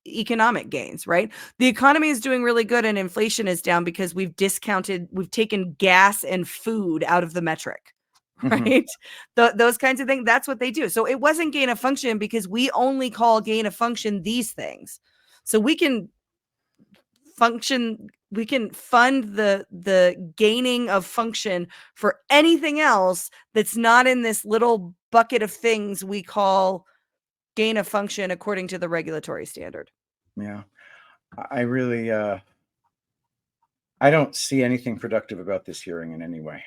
economic gains, right? The economy is doing really good and inflation is down because we've taken gas and food out of the metric, right? Those kinds of things. That's what they do. So it wasn't gain of function because we only call gain of function these things. So we can fund the gaining of function for anything else that's not in this little bucket of things we call gain of function according to the regulatory standard. Yeah. I really, I don't see anything productive about this hearing in any way.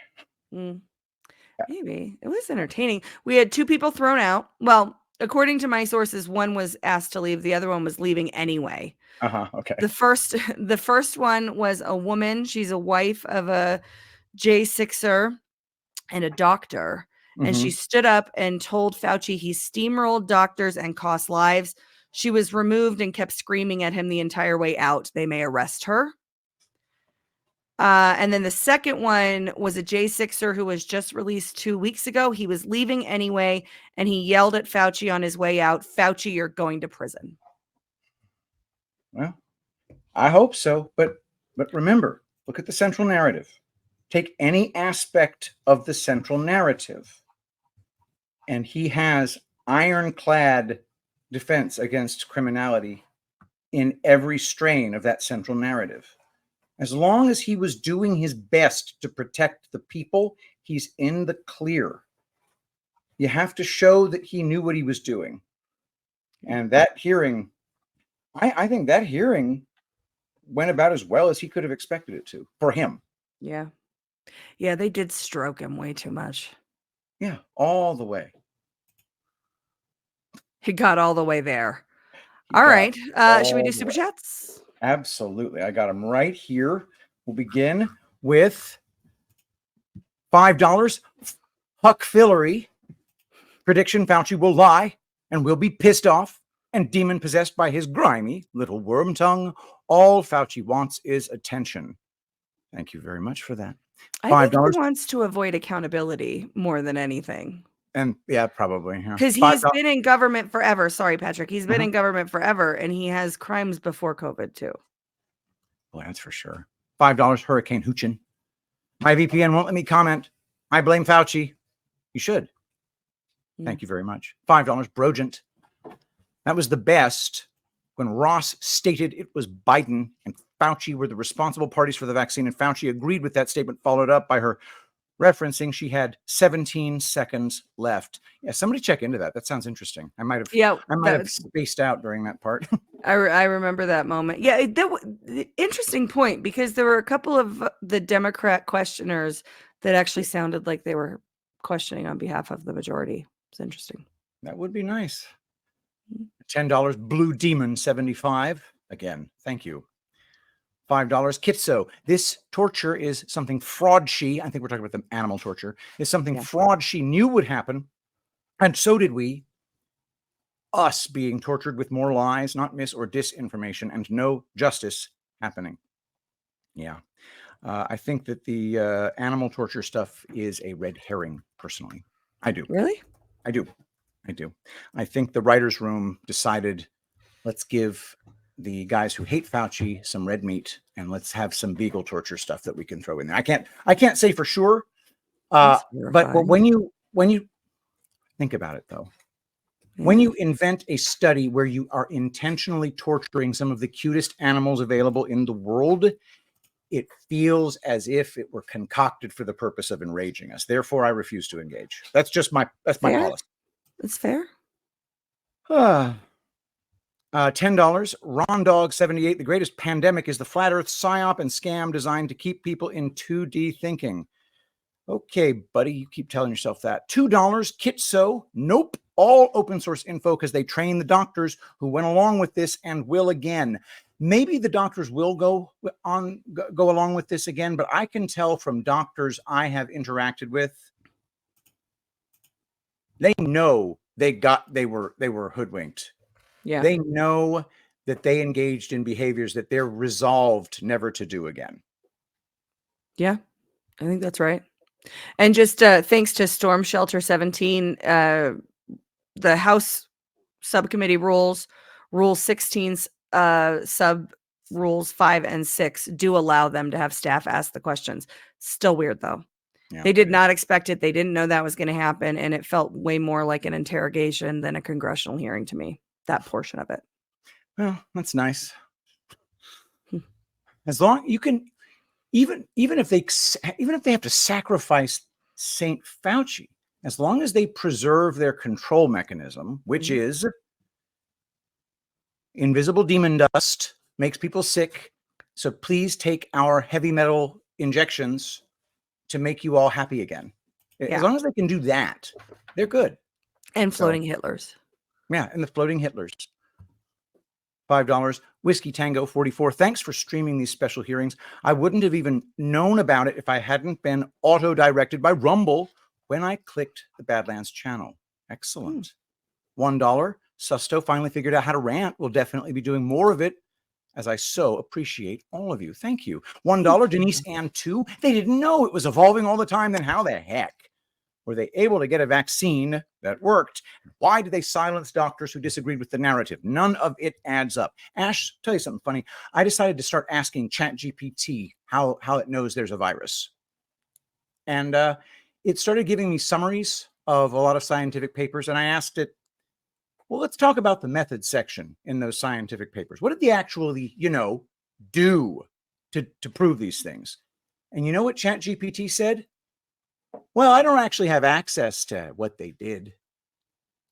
Maybe. It was entertaining. We had 2 people thrown out. Well, according to my sources, one was asked to leave. The other one was leaving anyway. Okay. The first one was a woman. She's a wife of a J6er and a doctor. And she stood up and told Fauci he steamrolled doctors and cost lives. She was removed and kept screaming at him the entire way out. They may arrest her. And then the second one was a J6er who was just released 2 weeks ago. He was leaving anyway, and he yelled at Fauci on his way out, "Fauci, you're going to prison." Well, I hope so. But remember, look at the central narrative. Take any aspect of the central narrative, and he has ironclad defense against criminality in every strain of that central narrative. As long as he was doing his best to protect the people, he's in the clear. You have to show that he knew what he was doing. And that hearing, I think that hearing went about as well as he could have expected it to for him. Yeah. Yeah, they did stroke him way too much. Yeah, all the way. He got all the way there. All right. Should we do super chats? Absolutely. I got them right here. We'll begin with $5. Huck Fillery. Prediction: Fauci will lie and will be pissed off and demon possessed by his grimy little worm tongue. All Fauci wants is attention. Thank you very much for that. I think he wants to avoid accountability more than anything. And yeah, probably. Because he's been in government forever. Sorry, Patrick. He's been in government forever, and he has crimes before COVID, too. Well, that's for sure. $5, Hurricane Hoochin. My VPN won't let me comment. I blame Fauci. You should. Thank you very much. $5, Brogent. That was the best when Ross stated it was Biden and Fauci were the responsible parties for the vaccine, and Fauci agreed with that statement, followed up by her referencing she had 17 seconds left. Yeah, somebody check into that. That sounds interesting. I might have spaced out during that part. I remember that moment. Yeah, interesting point, because there were a couple of the Democrat questioners that actually sounded like they were questioning on behalf of the majority. It's interesting. That would be nice. $10, Blue Demon 75. Again, thank you. $5, Kitso. This torture is something Fraud-She, I think we're talking about the animal torture, is something Fraud-She knew would happen. And so did we. Us being tortured with more lies, not mis or disinformation, and no justice happening. Yeah. I think that the animal torture stuff is a red herring, personally. I do. Really? I do. I think the writer's room decided, let's give the guys who hate Fauci some red meat, and let's have some beagle torture stuff that we can throw in there. I can't say for sure, but when you think about it, though, when you invent a study where you are intentionally torturing some of the cutest animals available in the world, it feels as if it were concocted for the purpose of enraging us. Therefore, I refuse to engage. That's my policy. That's fair. $10, Ron Dog 78. The greatest pandemic is the flat earth psyop and scam designed to keep people in 2D thinking. Okay, buddy, you keep telling yourself that. $2, Kitso. Nope. All open source info because they train the doctors who went along with this and will again. Maybe the doctors will go along with this again, but I can tell from doctors I have interacted with, they know they were hoodwinked. Yeah. They know that they engaged in behaviors that they're resolved never to do again. Yeah, I think that's right. And just thanks to Storm Shelter 17, the House subcommittee rules Rule 16's sub rules 5 and 6 do allow them to have staff ask the questions. Still weird though. Yeah, they did not expect it. They didn't know that was going to happen. And it felt way more like an interrogation than a congressional hearing to me, that portion of it. Well, that's nice. As long you can, even if they have to sacrifice St. Fauci, as long as they preserve their control mechanism, which is invisible demon dust, makes people sick. So please take our heavy metal injections to make you all happy again. As long as they can do that, they're good. And floating Hitlers. Yeah, and the floating Hitlers. $5. Whiskey Tango 44. Thanks for streaming these special hearings. I wouldn't have even known about it if I hadn't been auto-directed by Rumble when I clicked the Badlands channel. Excellent. $1. Susto finally figured out how to rant. We'll definitely be doing more of it, as I so appreciate all of you. Thank you. $1. Denise Ann 2. They didn't know it was evolving all the time. Then how the heck were they able to get a vaccine that worked? Why did they silence doctors who disagreed with the narrative? None of it adds up. Ash, tell you something funny. I decided to start asking ChatGPT how it knows there's a virus. And it started giving me summaries of a lot of scientific papers. And I asked it, well, let's talk about the methods section in those scientific papers. What did they actually, do to prove these things? And you know what ChatGPT said? Well, I don't actually have access to what they did.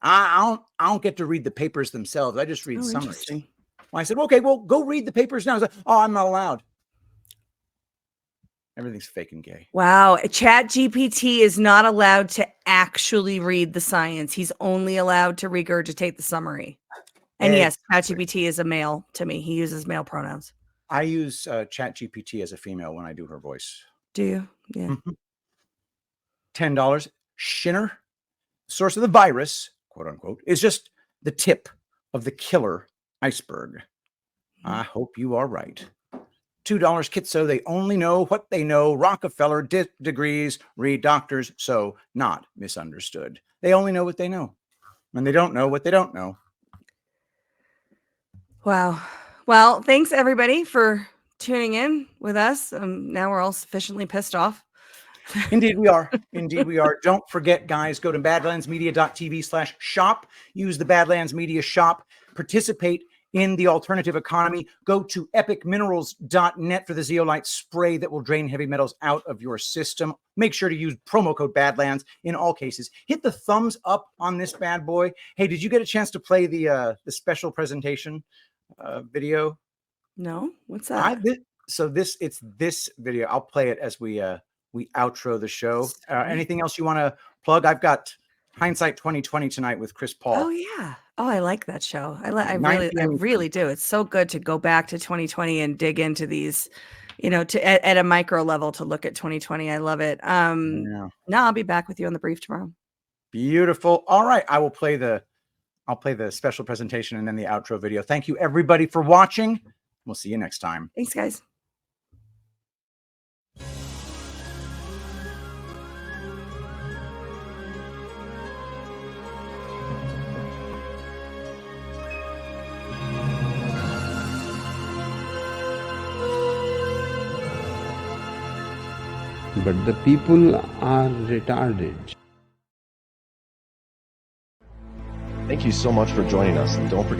I don't get to read the papers themselves. I just read summaries. Well, I said, okay, well, go read the papers now. I was like, oh, I'm not allowed. Everything's fake and gay. Wow. ChatGPT is not allowed to actually read the science. He's only allowed to regurgitate the summary. And yes, ChatGPT is a male to me. He uses male pronouns. I use ChatGPT as a female when I do her voice. Do you? Yeah. $10. Shinner, source of the virus, quote unquote, is just the tip of the killer iceberg. I hope you are right. $2. Kitso, they only know what they know. Rockefeller degrees, read doctors, so not misunderstood. They only know what they know. And they don't know what they don't know. Wow. Well, thanks everybody for tuning in with us. Now we're all sufficiently pissed off. Indeed we are. Indeed we are. Don't forget, guys, go to badlandsmedia.tv/shop. Use the Badlands Media shop. Participate in the alternative economy. Go to epicminerals.net for the zeolite spray that will drain heavy metals out of your system. Make sure to use promo code Badlands in all cases. Hit the thumbs up on this bad boy. Hey, did you get a chance to play the special presentation video? No, what's that? It's this video. I'll play it as we outro the show. Anything else you want to plug? I've got Hindsight 2020 tonight with Chris Paul. Oh yeah. Oh, I like that show. I really do. It's so good to go back to 2020 and dig into these, at a micro level to look at 2020. I love it. No, I'll be back with you on the brief tomorrow. Beautiful. All right. I'll play the special presentation and then the outro video. Thank you everybody for watching. We'll see you next time. Thanks, guys. But the people are retarded. Thank you so much for joining us, and don't forget